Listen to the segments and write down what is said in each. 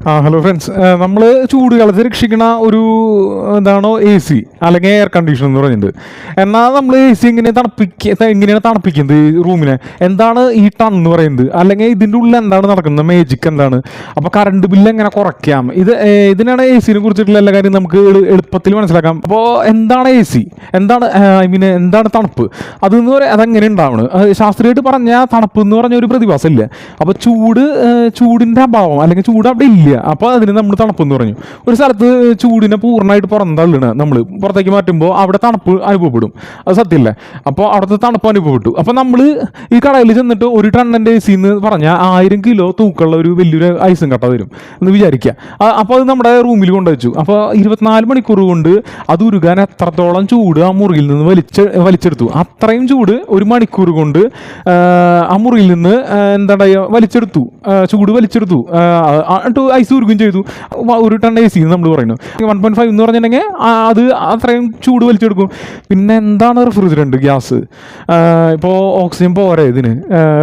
Hello friends. നമ്മൾ ചൂട് കാലത്ത് രക്ഷിക്കണ ഒരു എന്താണോ എ സി അല്ലെങ്കിൽ എയർ കണ്ടീഷൻ എന്ന് പറയുന്നത്. എന്നാൽ നമ്മൾ എ സി എങ്ങനെയാണ് തണുപ്പിക്കുന്നത് ഈ റൂമിനെ? എന്താണ് ഈ ടൺ എന്ന് പറയുന്നത്? അല്ലെങ്കിൽ ഇതിൻ്റെ ഉള്ളിൽ എന്താണ് നടക്കുന്നത്? മാജിക് എന്താണ്? അപ്പോൾ കറണ്ട് ബില്ല് എങ്ങനെ കുറയ്ക്കാം? ഇതിനാണ് എ സിനെ കുറിച്ചിട്ടുള്ള എല്ലാ കാര്യം നമുക്ക് എളുപ്പത്തിൽ മനസ്സിലാക്കാം. അപ്പോൾ എന്താണ് എ സി, എന്താണ് എന്താണ് തണുപ്പ്, അതെന്ന് പറയാം, അതെങ്ങനെ ഉണ്ടാവണം? ശാസ്ത്രീയമായിട്ട് പറഞ്ഞാൽ തണുപ്പ് എന്ന് പറഞ്ഞ ഒരു പ്രതിഭാസം ഇല്ല. അപ്പോൾ ചൂടിൻ്റെ അഭാവം അല്ലെങ്കിൽ ചൂട് അവിടെ ഇല്ല, അപ്പോൾ അതിന് നമ്മൾ തണുപ്പെന്ന് പറഞ്ഞു. ഒരു സ്ഥലത്ത് ചൂടിനെ പൂർണ്ണമായിട്ട് പുറന്തള്ളണം, നമ്മൾ പുറത്തേക്ക് മാറ്റുമ്പോൾ അവിടെ തണുപ്പ് അനുഭവപ്പെടും. അത് സത്യമല്ലേ? അപ്പോൾ അവിടുത്തെ തണുപ്പ് അനുഭവപ്പെട്ടു. അപ്പോൾ നമ്മൾ ഈ കടയിൽ ചെന്നിട്ട് ഒരു ടണ്ണിൻ്റെ എ സി എന്ന് പറഞ്ഞാൽ 1000 കിലോ തൂക്കമുള്ള ഒരു വലിയൊരു ഐസും കട്ട വരും എന്ന് വിചാരിക്കുക. അപ്പോൾ അത് നമ്മുടെ റൂമിൽ കൊണ്ടുവച്ചു. അപ്പോൾ 24 മണിക്കൂർ കൊണ്ട് അത് ഉരുകാൻ എത്രത്തോളം ചൂട് ആ മുറിയിൽ നിന്ന് വലിച്ചെടുത്തു, അത്രയും ചൂട് ഒരു മണിക്കൂർ കൊണ്ട് ആ മുറിയിൽ നിന്ന് ചൂട് വലിച്ചെടുത്തു. ഐസ് ഉരുകും ചെയ്തു. ഒരു ടൺ എ സി നമ്മൾ പറയുന്നു 1.5 എന്ന് പറഞ്ഞിട്ടുണ്ടെങ്കിൽ അത് അത്രയും ചൂട് വലിച്ചെടുക്കും. പിന്നെ എന്താണ് റെഫ്രിജറൻറ്റ് ഗ്യാസ്? ഇപ്പോൾ ഓക്സിജൻ പോരെ ഇതിന്,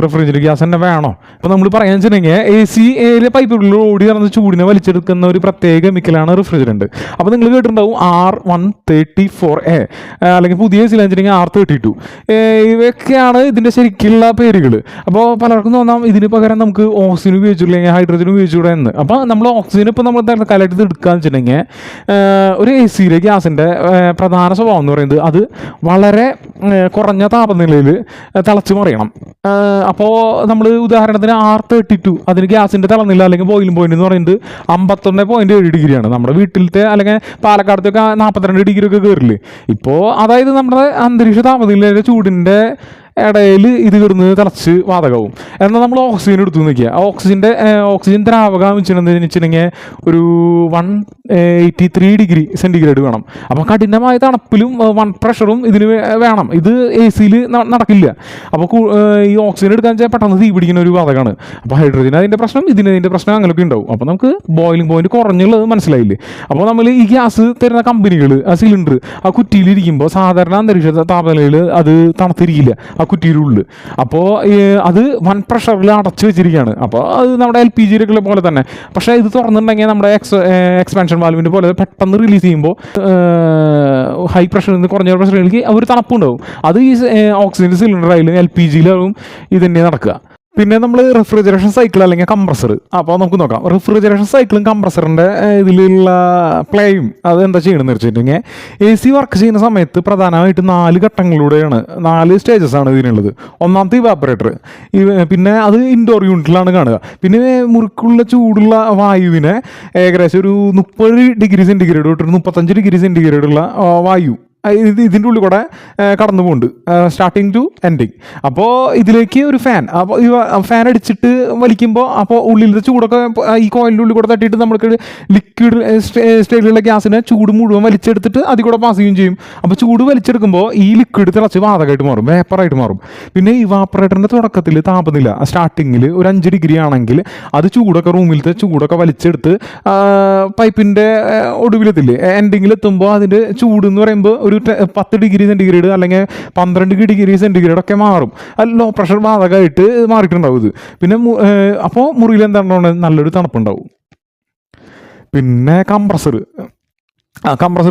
റെഫ്രിജറൻറ്റ് ഗ്യാസ് തന്നെ വേണോ? ഇപ്പോൾ നമ്മൾ പറയാൻ വെച്ചിട്ടുണ്ടെങ്കിൽ എ സി പൈപ്പുകളിൽ ഓടി നടന്ന് ചൂടിനെ വലിച്ചെടുക്കുന്ന ഒരു പ്രത്യേക കെമിക്കലാണ് റെഫ്രിജറൻറ്റ്. അപ്പോൾ നിങ്ങൾ കേട്ടിട്ടുണ്ടാവും R134A, അല്ലെങ്കിൽ പുതിയ എ സി വെച്ചിട്ടുണ്ടെങ്കിൽ R32. ഇവയൊക്കെയാണ് ഇതിൻ്റെ ശരിക്കുള്ള പേരുകൾ. അപ്പോൾ പലർക്കും തോന്നാം ഇതിന് പകരം നമുക്ക് ഓക്സിജൻ ഉപയോഗിച്ചില്ലെങ്കിൽ ഹൈഡ്രജൻ ഉപയോഗിച്ചുകൂടെ എന്ന്. അപ്പോൾ നമ്മൾ ഓക്സിജൻ ഇപ്പോൾ നമ്മൾ കാലഘട്ടത്തിൽ എടുക്കുകയെന്ന് വെച്ചിട്ടുണ്ടെങ്കിൽ ഒരു എ സിയിലെ ഗ്യാസിൻ്റെ പ്രധാന സ്വഭാവം എന്ന് പറയുന്നത് അത് വളരെ കുറഞ്ഞ താപനിലയിൽ തിളച്ച് മറിയണം. അപ്പോൾ നമ്മൾ ഉദാഹരണത്തിന് R32 അതിന് ഗ്യാസിൻ്റെ തിളനില അല്ലെങ്കിൽ ബോയിലിംഗ് പോയിന്റ് എന്ന് പറയുന്നത് 51.7 ഡിഗ്രിയാണ്. നമ്മുടെ വീട്ടിലത്തെ അല്ലെങ്കിൽ പാലക്കാടത്തൊക്കെ 42 ഡിഗ്രി ഒക്കെ കയറില്ലേ ഇപ്പോൾ. അതായത് നമ്മുടെ അന്തരീക്ഷ താപനിലയിലെ ചൂടിൻ്റെ ഇടയിൽ ഇത് കിടന്ന് തിളച്ച് വാതകവും. എന്നാൽ നമ്മൾ ഓക്സിജൻ എടുത്തു നോക്കിയാൽ ഓക്സിജൻ ദ്രാവകം വെച്ചിട്ടുണ്ടെങ്കിൽ ഒരു 183 ഡിഗ്രി സെൻറ്റിഗ്രേഡ് വേണം. അപ്പോൾ കഠിനമായ തണുപ്പിലും പ്രഷറും ഇതിന് വേണം. ഇത് എ സിയിൽ നടക്കില്ല. അപ്പോൾ ഈ ഓക്സിജൻ എടുക്കാൻ വെച്ചാൽ പെട്ടെന്ന് തീ പിടിക്കുന്ന ഒരു വാതകമാണ്. അപ്പോൾ ഹൈഡ്രജൻ അതിൻ്റെ പ്രശ്നം, ഇതിൻ്റെ പ്രശ്നം അങ്ങനെയൊക്കെ ഉണ്ടാവും. അപ്പോൾ നമുക്ക് ബോയിലിംഗ് പോയിന്റ് കുറഞ്ഞുള്ളത് മനസ്സിലായില്ലേ? അപ്പോൾ നമ്മൾ ഈ ഗ്യാസ് തരുന്ന കമ്പനികൾ ആ സിലിണ്ടർ ആ കുറ്റിയിലിരിക്കുമ്പോൾ സാധാരണ അന്തരീക്ഷ താപനിലയിൽ അത് തണുത്തിരിക്കില്ല ആ കുറ്റിയുടെ ഉള്ളിൽ. അപ്പോൾ അത് വൻ പ്രഷറിൽ അടച്ചു വെച്ചിരിക്കുകയാണ്. അപ്പോൾ അത് നമ്മുടെ LPG പോലെ തന്നെ. പക്ഷേ ഇത് തുറന്നിട്ടുണ്ടെങ്കിൽ നമ്മുടെ എക്സ്പാൻഷൻ വാൽവിൻ്റെ പോലെ പെട്ടെന്ന് റിലീസ് ചെയ്യുമ്പോൾ ഹൈ പ്രഷറിൽ നിന്ന് കുറഞ്ഞ പ്രഷറിലേക്ക് ഒരു തണുപ്പുണ്ടാവും. അത് ഈ ഓക്സിജൻ സിലിണ്ടറായാലും LPGയിലും ഇത് തന്നെ നടക്കുക. പിന്നെ നമ്മൾ റെഫ്രിജറേഷൻ സൈക്കിൾ അല്ലെങ്കിൽ കംപ്രസർ. അപ്പോൾ നമുക്ക് നോക്കാം റെഫ്രിജറേഷൻ സൈക്കിളും കംപ്രസറിൻ്റെ ഇതിലുള്ള പ്ലേയും അത് എന്താ ചെയ്യണമെന്ന് വെച്ചിട്ടുണ്ടെങ്കിൽ എ സി വർക്ക് ചെയ്യുന്ന സമയത്ത് പ്രധാനമായിട്ട് 4 ഘട്ടങ്ങളിലൂടെയാണ്, 4 സ്റ്റേജസാണ് ഇതിനുള്ളത്. ഒന്നാമത്തെ ഇവാപ്പറേറ്റർ, പിന്നെ അത് ഇൻഡോർ യൂണിറ്റിലാണ് കാണുക. പിന്നെ മുറിക്കുള്ള ചൂടുള്ള വായുവിനെ ഏകദേശം ഒരു 30 ഡിഗ്രി സെൻറ്റിഗ്രേഡ് തൊട്ട് 35 ഡിഗ്രി സെൻറ്റിഗ്രേഡുള്ള വായു ഇതിൻ്റെ ഉള്ളിൽ കൂടെ കടന്നു പോകുന്നുണ്ട്, സ്റ്റാർട്ടിങ് ടു എൻഡിങ്. അപ്പോൾ ഇതിലേക്ക് ഒരു ഫാൻ, അപ്പോൾ ഈ ഫാൻ അടിച്ചിട്ട് വലിക്കുമ്പോൾ അപ്പോൾ ഉള്ളിലത്തെ ചൂടൊക്കെ ഈ കോയിലിൻ്റെ ഉള്ളിൽ കൂടെ തട്ടിയിട്ട് നമുക്ക് ലിക്വിഡ് സ്റ്റേജിലുള്ള ഗ്യാസിനെ ചൂട് മുഴുവൻ വലിച്ചെടുത്തിട്ട് അതിൽ കൂടെ പാസ് ചെയ്യുകയും ചെയ്യും. അപ്പോൾ ചൂട് വലിച്ചെടുക്കുമ്പോൾ ഈ ലിക്വിഡ് തിളച്ച് വാതകമായിട്ട് മാറും, വേപ്പറായിട്ട് മാറും. പിന്നെ ഇവാപ്പറേറ്ററിൻ്റെ തുടക്കത്തിൽ താപനില സ്റ്റാർട്ടിങ്ങിൽ ഒരു 5 ഡിഗ്രി ആണെങ്കിൽ അത് ചൂടൊക്കെ ചൂടൊക്കെ വലിച്ചെടുത്ത് പൈപ്പിൻ്റെ ഒടുവിലെത്തില്ലേ എൻഡിങ്ങിലെത്തുമ്പോൾ അതിൻ്റെ ചൂട് എന്ന് പറയുമ്പോൾ ഒരു 10 ഡിഗ്രി സെൻറ്റിഗ്രേഡ് അല്ലെങ്കിൽ 12 ഡിഗ്രി സെൻറ്റിഗ്രേഡ് ഒക്കെ മാറും. ലോ പ്രഷർ വാതകമായിട്ട് മാറിയിട്ടുണ്ടാവും ഇത്. പിന്നെ അപ്പോൾ മുറിയിൽ എന്താണ് നല്ലൊരു തണുപ്പുണ്ടാവും. പിന്നെ കംപ്രസർ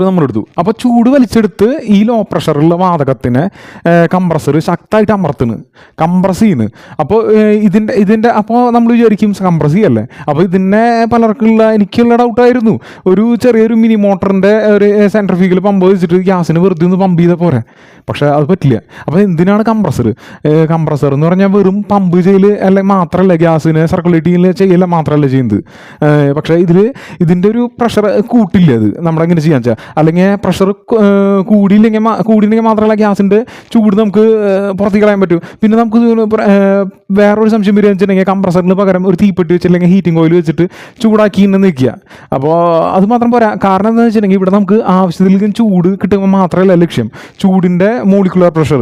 നമ്മളെടുത്തു. അപ്പോൾ ചൂട് വലിച്ചെടുത്ത് ഈ ലോ പ്രഷറുള്ള വാതകത്തിനെ കംപ്രസർ ശക്തമായിട്ട് കംപ്രസ് ചെയ്യുന്നു. അപ്പോൾ ഇതിൻ്റെ അപ്പോൾ നമ്മൾ വിചാരിക്കും കംപ്രസ് ചെയ്യല്ലേ. അപ്പോൾ എനിക്കുള്ള ഡൗട്ടായിരുന്നു, ഒരു ചെറിയൊരു മിനി മോട്ടറിൻ്റെ ഒരു സെൻട്രിഫ്യൂഗൽ പമ്പ് വെച്ചിട്ട് ഗ്യാസിന് വെറുതെ ഒന്ന് പമ്പ് ചെയ്താൽ പോരെ. പക്ഷേ അത് പറ്റില്ല. അപ്പോൾ എന്തിനാണ് കംപ്രസർ എന്ന് പറഞ്ഞാൽ വെറും പമ്പ് ചെയ്യൽ അല്ലെങ്കിൽ മാത്രമല്ല, ഗ്യാസിനെ സർക്കുലേറ്റ് ചെയ്യല മാത്രമല്ല ചെയ്യുന്നത്. പക്ഷേ ഇതിൻ്റെ ഒരു പ്രഷർ കൂട്ടില്ല അത് നമ്മുടെ എങ്ങനെ ചെയ്യാൻ വെച്ചാൽ. അല്ലെങ്കിൽ പ്രഷർ കൂടിയില്ലെങ്കിൽ മാത്രമല്ല ഗ്യാസിൻ്റെ ചൂട് നമുക്ക് പുറത്തേക്ക് കളയാൻ പറ്റും. പിന്നെ നമുക്ക് വേറൊരു സംശയം വരിക വെച്ചിട്ടുണ്ടെങ്കിൽ കംപ്രസറിന് പകരം ഒരു തീപ്പെട്ടി വെച്ചില്ലെങ്കിൽ ഹീറ്റിംഗ് ഓയിൽ വെച്ചിട്ട് ചൂടാക്കി നിൽക്കുക. അപ്പോൾ അത് മാത്രം പോരാ. കാരണം എന്താണെന്ന് വെച്ചിട്ടുണ്ടെങ്കിൽ ഇവിടെ നമുക്ക് ആവശ്യത്തിലേക്ക് ചൂട് കിട്ടുമ്പോൾ മാത്രമല്ല ലക്ഷ്യം, ചൂടിൻ്റെ മോളിക്കുലർ പ്രഷർ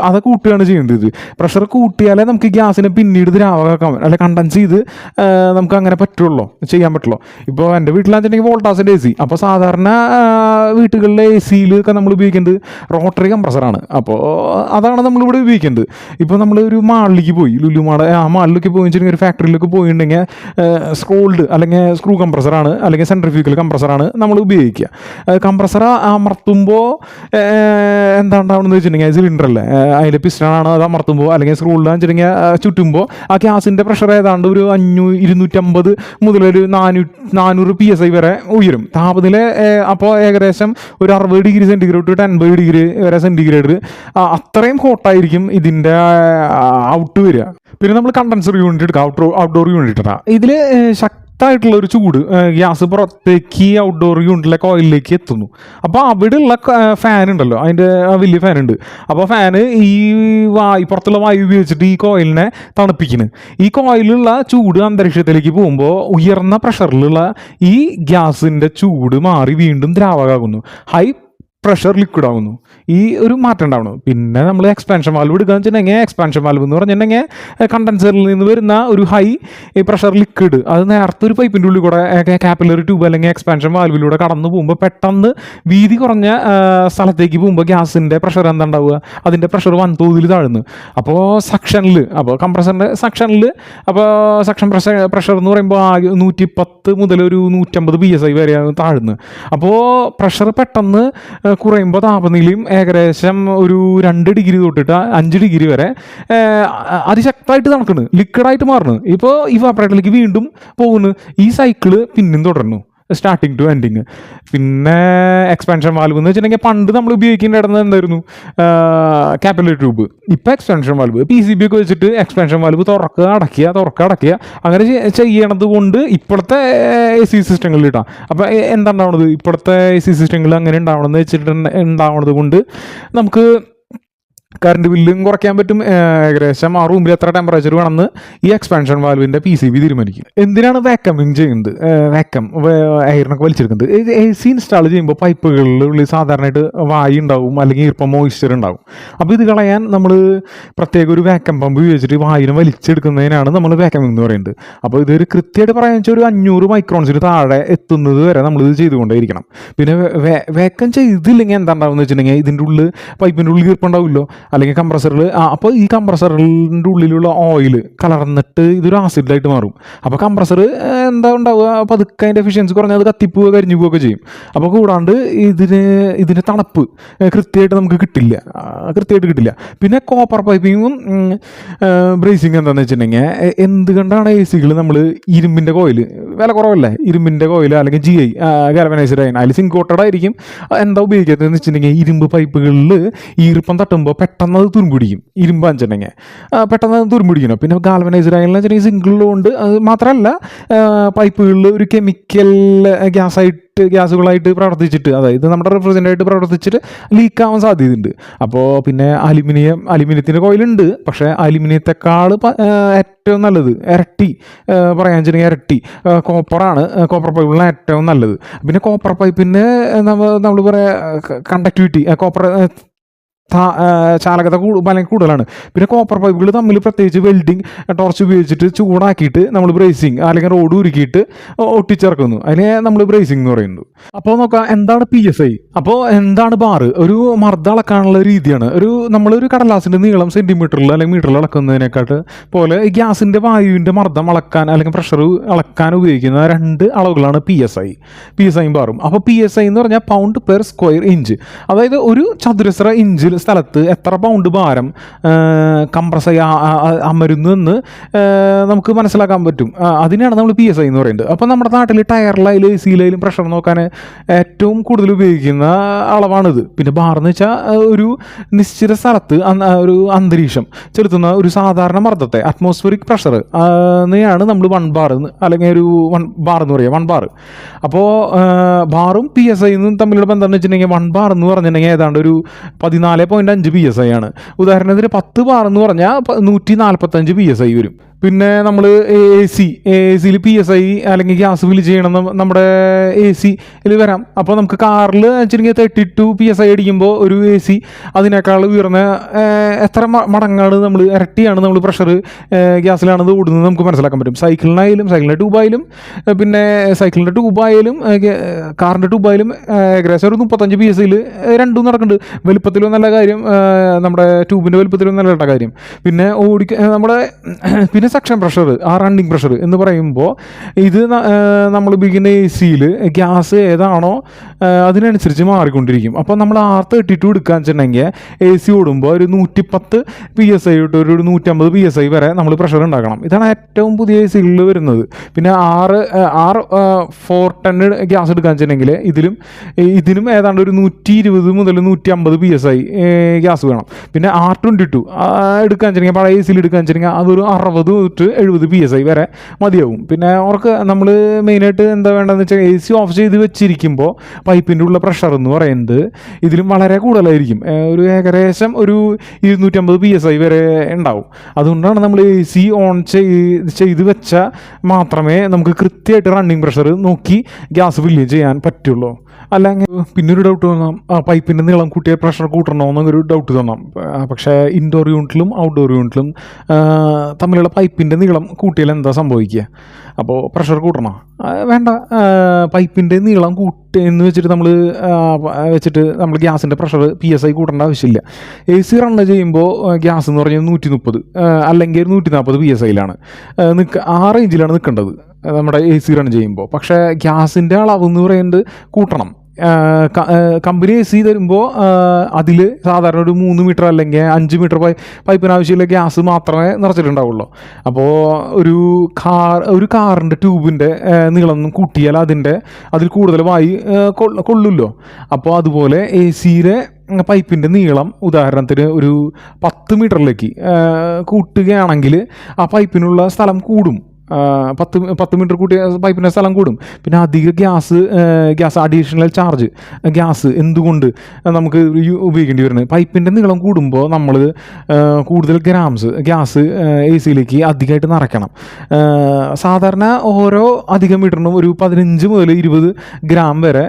അത് കൂട്ടുകയാണ് ചെയ്യേണ്ടത്. പ്രഷർ കൂട്ടിയാലേ നമുക്ക് ഗ്യാസിനെ പിന്നീട് ദ്രാവകമാക്കാൻ അല്ലെ കണ്ടൻസ് ചെയ്ത് നമുക്ക് അങ്ങനെ പറ്റുള്ളൂ, ചെയ്യാൻ പറ്റുള്ളൂ. ഇപ്പോൾ എൻ്റെ വീട്ടിലാണെന്നുണ്ടെങ്കിൽ വോൾട്ടാസിൻ്റെ AC. അപ്പോൾ സാധാരണ വീട്ടുകളിലെ AC-യിലൊക്കെ നമ്മൾ ഉപയോഗിക്കുന്നത് റോട്ടറി കംപ്രസറാണ്. അപ്പോൾ അതാണ് നമ്മളിവിടെ ഉപയോഗിക്കുന്നത്. ഇപ്പോൾ നമ്മൾ ഒരു മാളിലേക്ക് പോയി, ലുലു മാൾ, ആ മാളിലേക്ക് പോയി വെച്ചിട്ടുണ്ടെങ്കിൽ ഒരു ഫാക്ടറിയിലേക്ക് പോയിട്ടുണ്ടെങ്കിൽ സ്ക്രോൾഡ് അല്ലെങ്കിൽ സ്ക്രൂ കംപ്രസറാണ് അല്ലെങ്കിൽ സെൻട്രിഫ്യൂഗൽ കംപ്രസറാണ് നമ്മൾ ഉപയോഗിക്കുക. കംപ്രസർ അമർത്തുമ്പോൾ എന്താണ്ടാവുന്നത് വെച്ചിട്ടുണ്ടെങ്കിൽ സിലിണ്ടറല്ലേ, അതിൻ്റെ പിസ്റ്റണാണ് അത് അമർത്തുമ്പോൾ അല്ലെങ്കിൽ സ്ക്രൂളിലാണെന്ന് വെച്ചിട്ടുണ്ടെങ്കിൽ ചുറ്റുമ്പോൾ ആ ഗ്യാസിൻ്റെ പ്രഷർ ഏതാണ്ട് ഒരു 250 മുതലൊരു 400 PSI വരെ ഉയരും താപനില. അപ്പോൾ ഏകദേശം ഒരു 60 ഡിഗ്രി സെൻറ്റിഗ്രേഡ് ടു 80 ഡിഗ്രി വരെ സെൻറ്റിഗ്രേഡ് അത്രയും ഹോട്ടായിരിക്കും ഇതിൻ്റെ ഔട്ട് വരിക. പിന്നെ നമ്മൾ കണ്ടൻസർ യൂണിറ്റ് എടുക്കുക, ഔട്ട്ഡോർ യൂണിറ്റ് ഇട്ടാൽ ഇതിൽ ശക്തമായിട്ടുള്ള ഒരു ചൂട് ഗ്യാസ് പുറത്തേക്ക് ഔട്ട്ഡോർ യൂണിറ്റിലെ കോയിലിലേക്ക് എത്തുന്നു. അപ്പോൾ അവിടെയുള്ള ഫാൻ ഉണ്ടല്ലോ, അതിൻ്റെ വലിയ ഫാൻ ഉണ്ട്. അപ്പോൾ ഫാന് ഈ പുറത്തുള്ള വായു ഉപയോഗിച്ചിട്ട് ഈ കോയിലിനെ തണുപ്പിക്കുന്നു. ഈ കോയിലുള്ള ചൂട് അന്തരീക്ഷത്തിലേക്ക് പോകുമ്പോൾ ഉയർന്ന പ്രഷറിലുള്ള ഈ ഗ്യാസിൻ്റെ ചൂട് മാറി വീണ്ടും ദ്രാവകമാകുന്നു, ഹൈ പ്രഷർ ലിക്വിഡ് ആകുന്നു. ഈ ഒരു മാറ്റം ഉണ്ടാവണം. പിന്നെ നമ്മൾ എക്സ്പാൻഷൻ വാൽവ് എടുക്കുകയെന്ന് വെച്ചിട്ടുണ്ടെങ്കിൽ എക്സ്പാൻഷൻ വാൽവ് എന്ന് പറഞ്ഞിട്ടുണ്ടെങ്കിൽ കണ്ടൻസറിൽ നിന്ന് വരുന്ന ഒരു ഹൈ പ്രഷർ ലിക്വിഡ് അത് നേരത്തെ ഒരു പൈപ്പിൻ്റെ ഉള്ളിൽ കൂടെ കാപ്പിലറി ട്യൂബ് അല്ലെങ്കിൽ എക്സ്പാൻഷൻ വാൽവിലൂടെ കടന്നു പോകുമ്പോൾ പെട്ടെന്ന് വീതി കുറഞ്ഞ സ്ഥലത്തേക്ക് പോകുമ്പോൾ ഗ്യാസിൻ്റെ പ്രഷർ എന്താ ഉണ്ടാവുക, അതിൻ്റെ പ്രഷർ വൻതോതിൽ താഴ്ന്നു. അപ്പോൾ സക്ഷനിൽ, അപ്പോൾ കംപ്രസറിൻ്റെ സക്ഷനിൽ, അപ്പോൾ സക്ഷൻ പ്രഷർ എന്ന് പറയുമ്പോൾ 110 മുതൽ ഒരു 150 PSI വരെയാണ് താഴ്ന്നു. അപ്പോൾ പ്രഷർ പെട്ടെന്ന് കുറയുമ്പോൾ താപനിലയും ഏകദേശം ഒരു 2 ഡിഗ്രി തൊട്ടിട്ട് 5 ഡിഗ്രി വരെ അതിശക്തമായിട്ട് തണുക്കുന്നു, ലിക്വിഡായിട്ട് മാറുന്നു. ഇപ്പോൾ ഇവാപ്പറേറ്ററിലേക്ക് വീണ്ടും പോകുന്നു. ഈ സൈക്കിള് പിന്നും തുടരുന്നു, സ്റ്റാർട്ടിങ് ടു എൻഡിങ്. പിന്നെ എക്സ്പാൻഷൻ വാൽവ് എന്ന് വെച്ചിട്ടുണ്ടെങ്കിൽ പണ്ട് നമ്മൾ ഉപയോഗിക്കേണ്ടിരുന്നത് എന്തായിരുന്നു, കാപ്പിലറി ട്യൂബ്. ഇപ്പോൾ എക്സ്പാൻഷൻ വാൽവ് PCB ഒക്കെ വെച്ചിട്ട് എക്സ്പാൻഷൻ വാൽവ് തുറക്കുക അടയ്ക്കുക അങ്ങനെ ചെയ്യണത് കൊണ്ട് ഇപ്പോഴത്തെ AC സിസ്റ്റങ്ങളിൽ ഇട്ടാം. അപ്പോൾ എന്താ ഉണ്ടാവണത്, ഇപ്പോഴത്തെ AC സിസ്റ്റങ്ങളിൽ അങ്ങനെ ഉണ്ടാവണമെന്ന് ഉണ്ടാവണത് കൊണ്ട് നമുക്ക് കറണ്ട് ബില്ലും കുറയ്ക്കാൻ പറ്റും. ഏകദേശം ആ റൂമിൽ എത്ര ടെമ്പറേച്ചർ വേണമെന്ന് ഈ എക്സ്പാൻഷൻ വാൽവിൻ്റെ PCB തീരുമാനിക്കും. എന്തിനാണ് വാക്കമിങ് ചെയ്യുന്നത്, വാക്കം എയറിനൊക്കെ വലിച്ചെടുക്കുന്നത്. AC ഇൻസ്റ്റാൾ ചെയ്യുമ്പോൾ പൈപ്പുകളിൽ സാധാരണയായിട്ട് വായു ഉണ്ടാവും അല്ലെങ്കിൽ ഈർപ്പം മോയ്സ്ചർ ഉണ്ടാവും. അപ്പോൾ ഇത് കളയാൻ നമ്മൾ പ്രത്യേക ഒരു വാക്കം പമ്പ് ഉപയോഗിച്ചിട്ട് വായുവിനെ വലിച്ചെടുക്കുന്നതിനാണ് നമ്മൾ വാക്കമിങ് എന്ന് പറയുന്നത്. അപ്പോൾ ഇതൊരു കൃത്യമായിട്ട് പറയാൻ വെച്ചാൽ ഒരു 500 മൈക്രോൺസിന് താഴെ എത്തുന്നത് വരെ നമ്മളിത് ചെയ്തുകൊണ്ടേയിരിക്കണം. പിന്നെ വാക്കം ചെയ്തില്ലെങ്കിൽ എന്താ ഉണ്ടാവുമെന്ന് വെച്ചിട്ടുണ്ടെങ്കിൽ ഇതിൻ്റെ ഉള്ളിൽ പൈപ്പിൻ്റെ ഉള്ളിൽ ഈർപ്പുണ്ടാവുമല്ലോ, അല്ലെങ്കിൽ കംപ്രസറിൽ. അപ്പോൾ ഈ കംപ്രസറിൻ്റെ ഉള്ളിലുള്ള ഓയിൽ കലർന്നിട്ട് ഇതൊരു ആസിഡായിട്ട് മാറും. അപ്പോൾ കംപ്രസർ എന്താ ഉണ്ടാവുക, പതുക്കെ അതിൻ്റെ എഫിഷ്യൻസി കുറഞ്ഞാൽ അത് കത്തിപ്പോവുക കരിഞ്ഞു പോവുകയൊക്കെ ചെയ്യും. അപ്പോൾ കൂടാണ്ട് ഇതിന് തണുപ്പ് കൃത്യമായിട്ട് നമുക്ക് കിട്ടില്ല. പിന്നെ കോപ്പർ പൈപ്പിങ്ങും ബ്രേസിങ് എന്താണെന്ന് വെച്ചിട്ടുണ്ടെങ്കിൽ എന്തുകൊണ്ടാണ് AC-കൾ നമ്മൾ ഇരുമ്പിൻ്റെ കോയിൽ, വില കുറവല്ലേ, ഇരുമ്പിൻ്റെ കോയിൽ അല്ലെങ്കിൽ GI ഗാൽവനൈസ്ഡ് അയൺ, അതിൽ സിങ്ക് കോട്ടഡ് ആയിരിക്കും. എന്താ ഉപയോഗിക്കുന്നതെന്ന് വെച്ചിട്ടുണ്ടെങ്കിൽ ഇരുമ്പ് പൈപ്പുകളിൽ ഈർപ്പം തട്ടുമ്പോൾ പെട്ടെന്ന് അത് തുരുമ്പിടിക്കും. ഇരുമ്പ് വെച്ചിട്ടുണ്ടെങ്കിൽ പെട്ടെന്ന് അത് തുരുമ്പിടിക്കണം. പിന്നെ ഗാൽവനൈസ്ഡ് അയൺ എന്ന് വെച്ചിട്ടുണ്ടെങ്കിൽ സിങ്കുള്ളതുകൊണ്ട് അത് മാത്രമല്ല പൈപ്പുകളിൽ ഒരു കെമിക്കൽ ഗ്യാസുകളായിട്ട് പ്രവർത്തിച്ചിട്ട്, അതായത് നമ്മുടെ റെഫ്രിജറൻ്റായിട്ട് പ്രവർത്തിച്ചിട്ട് ലീക്കാവാൻ സാധ്യതയുണ്ട്. അപ്പോൾ പിന്നെ അലുമിനിയത്തിൻ്റെ കോയിലുണ്ട്, പക്ഷേ അലുമിനിയത്തെക്കാൾ ഏറ്റവും നല്ലത് ഇരട്ടി പറയാൻ വെച്ചിട്ടുണ്ടെങ്കിൽ ഇരട്ടി കോപ്പറാണ്. കോപ്പർ പൈപ്പിലാണ് ഏറ്റവും നല്ലത്. പിന്നെ കോപ്പർ പൈപ്പിന് നമ്മൾ പറയുക കണ്ടക്ടിവിറ്റി, ചാലകത ഭയങ്കര കൂടുതലാണ്. പിന്നെ കോപ്പർ പൈപ്പുകൾ തമ്മിൽ പ്രത്യേകിച്ച് വെൽഡിങ് ടോർച്ച് ഉപയോഗിച്ചിട്ട് ചൂടാക്കിയിട്ട് നമ്മൾ ബ്രേസിങ് അല്ലെങ്കിൽ റോഡ് ഉരുക്കിയിട്ട് ഒട്ടിച്ചിറക്കുന്നു, അതിനെ നമ്മൾ ബ്രേസിങ് എന്ന് പറയുന്നത്. അപ്പോൾ നോക്കാം എന്താണ് PSI. അപ്പോൾ എന്താണ് ബാർ, ഒരു മർദ്ദം അളക്കാനുള്ള രീതിയാണ്. നമ്മളൊരു കടലാസിൻ്റെ നീളം സെൻറ്റിമീറ്ററിൽ അല്ലെങ്കിൽ മീറ്ററിൽ അളക്കുന്നതിനെക്കാട്ട് പോലെ ഈ ഗ്യാസിൻ്റെ വായുവിൻ്റെ മർദ്ദം അളക്കാൻ അല്ലെങ്കിൽ പ്രഷർ അളക്കാൻ ഉപയോഗിക്കുന്ന 2 അളവുകളാണ് PSI ബാറും. അപ്പോൾ PSI എന്ന് പറഞ്ഞാൽ പൗണ്ട് പെർ സ്ക്വയർ ഇഞ്ച്. അതായത് ഒരു ചതുരശ്ര ഇഞ്ചിൽ സ്ഥലത്ത് എത്ര പൗണ്ട് ഭാരം കംപ്രസ് അമരുന്നു എന്ന് നമുക്ക് മനസ്സിലാക്കാൻ പറ്റും. അതിനാണ് നമ്മൾ PSI എന്ന് പറയുന്നത്. അപ്പോൾ നമ്മുടെ നാട്ടിൽ ടയറിലായാലും AC-യിലായാലും പ്രഷർ നോക്കാൻ ഏറ്റവും കൂടുതൽ ഉപയോഗിക്കുന്ന അളവാണിത്. പിന്നെ ബാർ എന്ന് വെച്ചാൽ ഒരു നിശ്ചിത സ്ഥലത്ത് ഒരു അന്തരീക്ഷം ചെലുത്തുന്ന ഒരു സാധാരണ മർദ്ദത്തെ അറ്റ്മോസ്ഫിയറിക് പ്രഷർ ാണ് നമ്മൾ 1 ബാർ അല്ലെങ്കിൽ ഒരു 1 ബാർ എന്ന് പറയുക, 1 ബാർ. അപ്പോൾ ബാറും PSI തമ്മിലുള്ള ബന്ധം എന്ന് വെച്ചിട്ടുണ്ടെങ്കിൽ 1 ബാർ എന്ന് പറഞ്ഞിട്ടുണ്ടെങ്കിൽ ഏതാണ്ട് ഒരു 14.5 PSI ആണ്. ഉദാഹരണത്തിന് 10 ബാർ എന്ന് പറഞ്ഞാൽ 145 PSI വരും. പിന്നെ നമ്മൾ എ സിയിൽ PSI അല്ലെങ്കിൽ ഗ്യാസ് ഫില്ല് ചെയ്യണം നമ്മുടെ AC-യിൽ വരാം. അപ്പോൾ നമുക്ക് കാറിൽ വെച്ചിട്ടുണ്ടെങ്കിൽ 32 PSI അടിക്കുമ്പോൾ ഒരു AC അതിനേക്കാൾ ഉയർന്ന എത്ര മടങ്ങാണ് നമ്മൾ ഇരട്ടിയാണ് നമ്മൾ പ്രഷർ ഗ്യാസിലാണത് ഓടുന്നത് നമുക്ക് മനസ്സിലാക്കാൻ പറ്റും. സൈക്കിളിൻ്റെ ട്യൂബായാലും പിന്നെ സൈക്കിളിൻ്റെ ട്യൂബായാലും കാറിൻ്റെ ട്യൂബായാലും ഏകദേശം ഒരു 35 PSI-യിൽ രണ്ടും നടക്കുന്നുണ്ട്. വലുപ്പത്തിലും നല്ല കാര്യം, നമ്മുടെ ട്യൂബിൻ്റെ വലുപ്പത്തിലും നല്ല കാര്യം. പിന്നെ നമ്മുടെ പിന്നെ സെക്ഷൻ പ്രഷർ, റണ്ണിങ് പ്രഷർ എന്ന് പറയുമ്പോൾ ഇത് നമ്മൾ ഉപയോഗിക്കുന്ന AC-യിൽ ഗ്യാസ് ഏതാണോ അതിനനുസരിച്ച് മാറിക്കൊണ്ടിരിക്കും. അപ്പോൾ നമ്മൾ R32 എടുക്കാൻ വെച്ചിട്ടുണ്ടെങ്കിൽ AC ഓടുമ്പോൾ ഒരു 110 PSI തൊട്ട് ഒരു 150 PSI വരെ നമ്മൾ പ്രഷർ ഉണ്ടാക്കണം. ഇതാണ് ഏറ്റവും പുതിയ AC-കളിൽ വരുന്നത്. പിന്നെ R410 ഗ്യാസ് എടുക്കാൻ വെച്ചിട്ടുണ്ടെങ്കിൽ ഇതിനും ഏതാണ്ട് ഒരു 120 മുതൽ 150 PSI ഗ്യാസ് വേണം. പിന്നെ R22 എടുക്കാൻ വെച്ചിട്ടുണ്ടെങ്കിൽ പഴയ AC-യിൽ എടുക്കാൻ വെച്ചിട്ടുണ്ടെങ്കിൽ അതൊരു 60 തൊട്ട് 70 PSI വരെ മതിയാവും. പിന്നെ അവർക്ക് നമ്മൾ മെയിനായിട്ട് എന്താ വേണ്ടതെന്ന് വെച്ചാൽ AC ഓഫ് ചെയ്ത് വെച്ചിരിക്കുമ്പോൾ പൈപ്പിൻ്റെ ഉള്ള പ്രഷർ എന്ന് പറയുന്നത് ഇതിലും വളരെ കൂടുതലായിരിക്കും. ഒരു ഏകദേശം ഒരു 250 PSI വരെ ഉണ്ടാവും. അതുകൊണ്ടാണ് നമ്മൾ AC ഓൺ ചെയ്ത് വെച്ചാൽ മാത്രമേ നമുക്ക് കൃത്യമായിട്ട് റണ്ണിങ് പ്രഷർ നോക്കി ഗ്യാസ് ഫില്ല് ചെയ്യാൻ പറ്റുള്ളൂ. അല്ലെങ്കിൽ പിന്നൊരു ഡൗട്ട് തോന്നാം, പൈപ്പിൻ്റെ നീളം കൂട്ടിയ പ്രഷർ കൂട്ടണമെന്നൊരു ഡൗട്ട് തോന്നാം. പക്ഷേ ഇൻഡോർ യൂണിറ്റിലും ഔട്ട്ഡോർ യൂണിറ്റിലും തമ്മിലുള്ള പൈപ്പിൻ്റെ നീളം കൂട്ടിയാൽ എന്താ സംഭവിക്കുക? അപ്പോൾ പ്രഷർ കൂട്ടണോ? വേണ്ട. പൈപ്പിൻ്റെ നീളം എന്ന് വെച്ചിട്ട് നമ്മൾ ഗ്യാസിൻ്റെ പ്രഷർ PSI കൂട്ടേണ്ട ആവശ്യമില്ല. AC റണ്ണ് ചെയ്യുമ്പോൾ ഗ്യാസ് എന്ന് പറഞ്ഞാൽ 130 അല്ലെങ്കിൽ 140 PSI-ലാണ് ആ റേഞ്ചിലാണ് നിൽക്കേണ്ടത് നമ്മുടെ AC റൺ ചെയ്യുമ്പോൾ. പക്ഷേ ഗ്യാസിൻ്റെ അളവ് എന്ന് പറയുന്നത് കൂട്ടണം. കമ്പനി AC തരുമ്പോൾ അതിൽ സാധാരണ ഒരു 3 മീറ്റർ അല്ലെങ്കിൽ 5 മീറ്റർ പൈപ്പിന് ആവശ്യമുള്ള ഗ്യാസ് മാത്രമേ നിറച്ചിട്ടുണ്ടാവുള്ളൂ. അപ്പോൾ ഒരു കാറിൻ്റെ ട്യൂബിൻ്റെ നീളം കൂട്ടിയാൽ അതിൽ കൂടുതൽ വായു കൊള്ളുമല്ലോ. അപ്പോൾ അതുപോലെ AC-യിലെ പൈപ്പിൻ്റെ നീളം ഉദാഹരണത്തിന് ഒരു 10 മീറ്ററിലേക്ക് കൂട്ടുകയാണെങ്കിൽ ആ പൈപ്പിനുള്ള സ്ഥലം കൂടും. 10 മീറ്റർ കൂട്ടിയ പൈപ്പിൻ്റെ സ്ഥലം കൂടും. പിന്നെ അധിക ഗ്യാസ് അഡീഷണൽ ചാർജ് ഗ്യാസ് എന്തുകൊണ്ട് നമുക്ക് ഉപയോഗിക്കേണ്ടി വരുന്നത്? പൈപ്പിൻ്റെ നീളം കൂടുമ്പോൾ നമ്മൾ കൂടുതൽ ഗ്യാസ് AC-യിലേക്ക് അധികമായിട്ട് നിറയ്ക്കണം. സാധാരണ ഓരോ അധിക മീറ്ററിനും ഒരു 15 മുതൽ 20 ഗ്രാം വരെ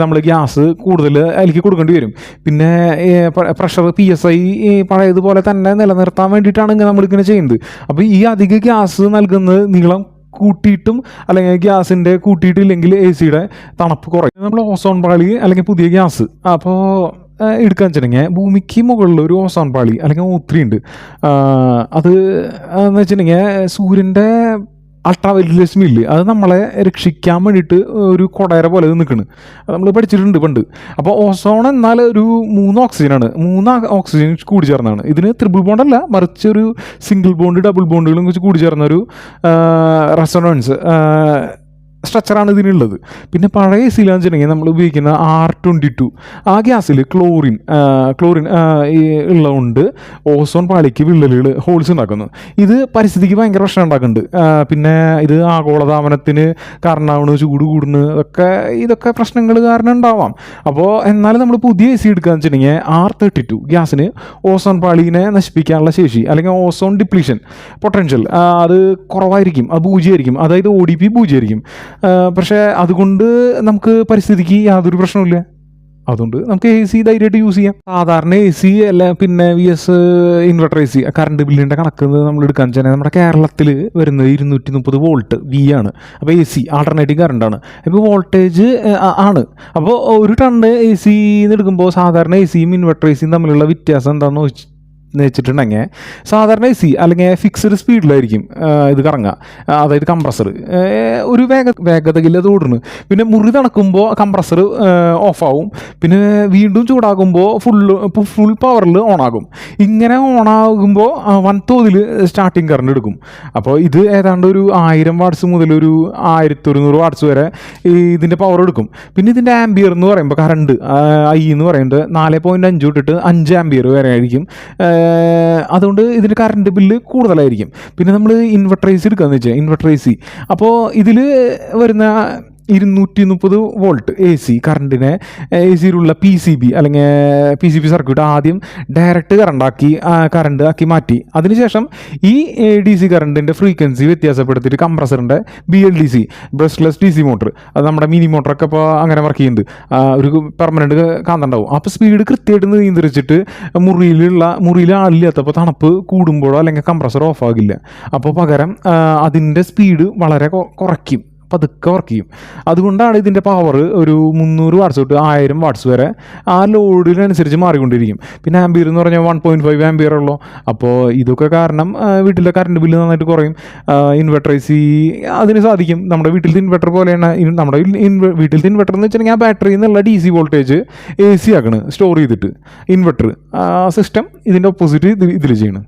നമ്മൾ ഗ്യാസ് കൂടുതൽ അതിലേക്ക് കൊടുക്കേണ്ടി വരും. പിന്നെ പ്രഷർ PSI പഴയതുപോലെ തന്നെ നിലനിർത്താൻ വേണ്ടിയിട്ടാണ് നമ്മളിങ്ങനെ ചെയ്യുന്നത്. അപ്പോൾ ഈ അധിക ഗ്യാസ് നൽകുന്നത് നീളം കൂട്ടിയിട്ടും അല്ലെങ്കിൽ ഗ്യാസിൻ്റെ കൂട്ടിയിട്ടില്ലെങ്കിൽ AC-യുടെ തണുപ്പ് കുറയും. നമ്മൾ ഓസോൺ പാളി അല്ലെങ്കിൽ പുതിയ ഗ്യാസ് അപ്പോൾ എടുക്കാൻ വെച്ചിട്ടുണ്ടെങ്കിൽ ഭൂമിക്ക് മുകളിൽ ഒരു ഓസോൺ പാളി അല്ലെങ്കിൽ O3 ഉണ്ട്. അത് എന്ന് വെച്ചിട്ടുണ്ടെങ്കിൽ സൂര്യൻ്റെ അൾട്രാവയലറ്റ് രശ്മിയില്ലേ, അത് നമ്മളെ രക്ഷിക്കാൻ വേണ്ടിയിട്ട് ഒരു കൊടയര പോലെ നിൽക്കുന്നത് അത് നമ്മൾ പഠിച്ചിട്ടുണ്ട് പണ്ട്. അപ്പോൾ ഓസോൺ എന്നാൽ ഒരു 3 ഓക്സിജനാണ്. 3 ഓക്സിജൻ കൂടി ചേർന്നാണ്. ഇതിന് ട്രിപ്പിൾ ബോണ്ടല്ല, മറിച്ച് ഒരു സിംഗിൾ ബോണ്ട് ഡബിൾ ബോണ്ടുകളും വെച്ച് കൂടി ചേർന്ന ഒരു റെസൊണൻസ് സ്ട്രക്ചറാണ് ഇതിനുള്ളത്. പിന്നെ പഴയ AC-ലാന്ന് വെച്ചിട്ടുണ്ടെങ്കിൽ നമ്മൾ ഉപയോഗിക്കുന്ന R22 ആ ഗ്യാസിൽ ക്ലോറിൻ ഉള്ളതുകൊണ്ട് ഓസോൺ പാളിക്ക് ഹോൾസ് ഉണ്ടാക്കുന്നു. ഇത് പരിസ്ഥിതിക്ക് ഭയങ്കര പ്രശ്നം ഉണ്ടാക്കുന്നുണ്ട്. പിന്നെ ഇത് ആഗോളതാപനത്തിന് കാരണമാവുന്നു, ചൂട് കൂടുന്നു, ഇതൊക്കെ പ്രശ്നങ്ങൾ കാരണം ഉണ്ടാവാം. അപ്പോൾ എന്നാലും നമ്മൾ പുതിയ AC എടുക്കുകയെന്ന് വെച്ചിട്ടുണ്ടെങ്കിൽ R32 ഗ്യാസിന് ഓസോൺ പാളിനെ നശിപ്പിക്കാനുള്ള ശേഷി അല്ലെങ്കിൽ ഓസോൺ ഡിപ്ലീഷൻ പൊട്ടൻഷ്യൽ അത് കുറവായിരിക്കും, അത് 0 ആയിരിക്കും. അതായത് ODP 0 ആയിരിക്കും. പക്ഷേ അതുകൊണ്ട് നമുക്ക് പരിസ്ഥിതിക്ക് യാതൊരു പ്രശ്നമില്ല. അതുകൊണ്ട് നമുക്ക് AC ധൈര്യമായിട്ട് യൂസ് ചെയ്യാം. സാധാരണ AC അല്ല പിന്നെ VS ഇൻവെർട്ടർ AC കറണ്ട് ബില്ലിൻ്റെ കണക്ക് നമ്മൾ എടുക്കാൻ വെച്ചാൽ നമ്മുടെ കേരളത്തിൽ വരുന്നത് 230 വോൾട്ട് V ആണ്. അപ്പോൾ AC ആൾട്ടർനേറ്റീവ് കറണ്ടാണ്. ഇപ്പോൾ വോൾട്ടേജ് ആണ്. അപ്പോൾ ഒരു ടണ്ണ് AC എടുക്കുമ്പോൾ സാധാരണ ACയും ഇൻവെർട്ടർ ACയും തമ്മിലുള്ള വ്യത്യാസം എന്താണെന്ന് വെച്ചിട്ടുണ്ടെങ്കിൽ സാധാരണ AC അല്ലെങ്കിൽ ഫിക്സ്ഡ് സ്പീഡിലായിരിക്കും ഇത് കറങ്ങുക. അതായത് കംപ്രസർ ഒരു വേഗതയിൽ അത് ഓടുന്നു. പിന്നെ മുറി തണുക്കുമ്പോൾ കംപ്രസർ ഓഫാവും. പിന്നെ വീണ്ടും ചൂടാകുമ്പോൾ ഫുൾ പവറിൽ ഓണാകും. ഇങ്ങനെ ഓണാകുമ്പോൾ വൻതോതിൽ സ്റ്റാർട്ടിങ് കറണ്ട് എടുക്കും. അപ്പോൾ ഇത് ഏതാണ്ട് ഒരു 1000 വാട്ട്സ് മുതൽ ഒരു 1100 വാട്ട്സ് വരെ ഇതിൻ്റെ പവർ എടുക്കും. പിന്നെ ഇതിൻ്റെ ആംബിയർ എന്ന് പറയുമ്പോൾ കറണ്ട് എന്ന് പറയുന്നത് 4.5 തൊട്ടിട്ട് 5 ആംബിയർ വരെ ആയിരിക്കും. അതുകൊണ്ട് ഇതിൻ്റെ കറണ്ട് ബില്ല് കൂടുതലായിരിക്കും. പിന്നെ നമ്മൾ ഇൻവെർട്ടർ AC എടുക്കുകയെന്ന് വെച്ചാൽ ഇൻവെർട്ടർ AC അപ്പോൾ ഇതിൽ വരുന്ന 230 വോൾട്ട് എ സി കറണ്ടിനെ എ സിയിലുള്ള PCB അല്ലെങ്കിൽ PCB സർക്യൂട്ട് ആദ്യം ഡയറക്റ്റ് കറണ്ട് ആക്കി മാറ്റി. അതിനുശേഷം ഈ DC കറണ്ടിൻ്റെ ഫ്രീക്വൻസി വ്യത്യാസപ്പെടുത്തിയിട്ട് കംപ്രസറിൻ്റെ BLDC ബ്രഷ്ലെസ് DC മോട്ടർ, അത് നമ്മുടെ മിനി മോട്ടറൊക്കെ ഇപ്പോൾ അങ്ങനെ വർക്ക് ചെയ്യുന്നുണ്ട്. ഒരു പെർമനൻറ്റ് കാന്തണ്ടാവും. അപ്പോൾ സ്പീഡ് കൃത്യമായിട്ട് നിയന്ത്രിച്ചിട്ട് മുറിയിൽ ആളില്ലാത്തപ്പോൾ തണുപ്പ് കൂടുമ്പോഴോ അല്ലെങ്കിൽ കംപ്രസർ ഓഫ് ആകില്ല. അപ്പോൾ പകരം അതിൻ്റെ സ്പീഡ് വളരെ കുറയ്ക്കും, പതുക്കെ വർക്ക് ചെയ്യും. അതുകൊണ്ടാണ് ഇതിൻ്റെ പവർ ഒരു 300 വാട്ട്സ് തൊട്ട് 1000 വാട്ട്സ് വരെ ആ ലോഡിനനുസരിച്ച് മാറിക്കൊണ്ടിരിക്കും. പിന്നെ ആംബിയർ എന്ന് പറഞ്ഞാൽ 1.5 ആംബിയർ ഉള്ളൂ. അപ്പോൾ ഇതൊക്കെ കാരണം വീട്ടിലെ കറണ്ട് ബില്ല് നന്നായിട്ട് കുറയും. ഇൻവെർട്ടർ AC അതിന് സാധിക്കും. നമ്മുടെ വീട്ടിലത്തെ ഇൻവെർട്ടർ പോലെയാണ്. നമ്മുടെ വീട്ടിലത്തെ ഇൻവെർട്ടർ എന്ന് വെച്ചിട്ടുണ്ടെങ്കിൽ ആ ബാറ്ററിയിൽ നിന്നുള്ള DC വോൾട്ടേജ് AC ആക്കണ് സ്റ്റോർ ചെയ്തിട്ട്. ഇൻവെർട്ടർ സിസ്റ്റം ഇതിൻ്റെ ഓപ്പോസിറ്റ് ഇതിൽ ചെയ്യണം.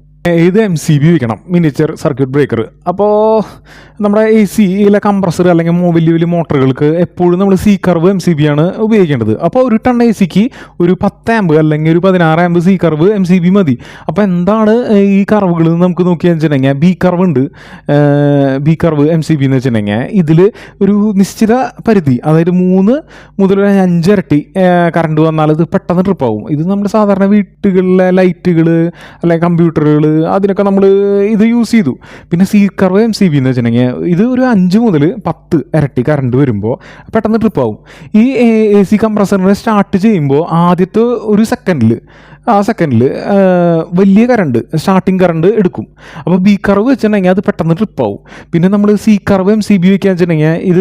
ഇത് MCB വയ്ക്കണം, മിനിച്ചർ സർക്യൂട്ട് ബ്രേക്കർ. അപ്പോൾ നമ്മുടെ AC-യിലെ കംപ്രസർ അല്ലെങ്കിൽ വലിയ വലിയ മോട്ടറുകൾക്ക് എപ്പോഴും നമ്മൾ C കർവ് MCB ആണ് ഉപയോഗിക്കേണ്ടത്. അപ്പോൾ ഒരു ടൺ AC-ക്ക് ഒരു 10 ആമ്പ് അല്ലെങ്കിൽ ഒരു 16 ആമ്പ് C കർവ് MCB മതി. അപ്പോൾ എന്താണ് ഈ കർവുകൾ നമുക്ക് നോക്കിയാൽ വെച്ചിട്ടുണ്ടെങ്കിൽ B കർവ് ഉണ്ട്. B കർവ് MCB എന്ന് വെച്ചിട്ടുണ്ടെങ്കിൽ ഇതിൽ ഒരു നിശ്ചിത പരിധി, അതായത് 3 മുതൽ 5 ഇരട്ടി കറണ്ട് വന്നാൽ ഇത് പെട്ടെന്ന് ട്രിപ്പാവും. ഇത് നമ്മുടെ സാധാരണ വീട്ടുകളിലെ ലൈറ്റുകൾ അല്ലെങ്കിൽ കമ്പ്യൂട്ടറുകൾ അതിനൊക്കെ നമ്മൾ ഇത് യൂസ് ചെയ്തു. പിന്നെ C കർവ് MCB എന്ന് വെച്ചിട്ടുണ്ടെങ്കിൽ ഇത് ഒരു 5 മുതൽ 10 ഇരട്ടി കറണ്ട് വരുമ്പോൾ പെട്ടെന്ന് ട്രിപ്പാവും. ഈ AC കംപ്രസറിനെ സ്റ്റാർട്ട് ചെയ്യുമ്പോൾ ആദ്യത്തെ ഒരു സെക്കൻഡിൽ വലിയ സ്റ്റാർട്ടിങ് കറണ്ട് എടുക്കും. അപ്പോൾ B കർവ് വെച്ചിട്ടുണ്ടെങ്കിൽ അത് പെട്ടെന്ന് ട്രിപ്പാവും. പിന്നെ നമ്മൾ C കർവ് MCB വയ്ക്കാൻ വെച്ചിട്ടുണ്ടെങ്കിൽ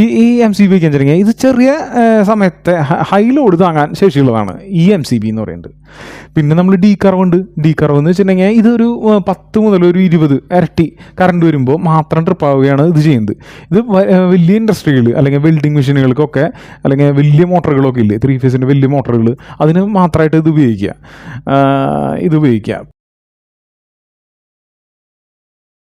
ഈ MCB വയ്ക്കാൻ വെച്ചിട്ടുണ്ടെങ്കിൽ ഇത് ചെറിയ സമയത്തെ ഹൈ ലോഡ് താങ്ങാൻ ശേഷിയുള്ളതാണ് ഈ MCB എന്ന് പറയുന്നത്. പിന്നെ നമ്മൾ D കർവ് ഉണ്ട്. D കർവ് എന്ന് വെച്ചിട്ടുണ്ടെങ്കിൽ ഇതൊരു 10 മുതൽ ഒരു 20 ഇരട്ടി കറണ്ട് വരുമ്പോൾ മാത്രം ട്രിപ്പ് ആവുകയാണ് ഇത് ചെയ്യുന്നത്. ഇത് വലിയ ഇൻഡസ്ട്രികൾ അല്ലെങ്കിൽ വെൽഡിങ് മെഷീനുകൾക്കൊക്കെ അല്ലെങ്കിൽ വലിയ മോട്ടറുകളൊക്കെ ഇല്ലേ, 3 ഫേസിൻ്റെ വലിയ മോട്ടറുകൾ, അതിന് മാത്രമായിട്ട് ഇത് ഉപയോഗിക്കുക.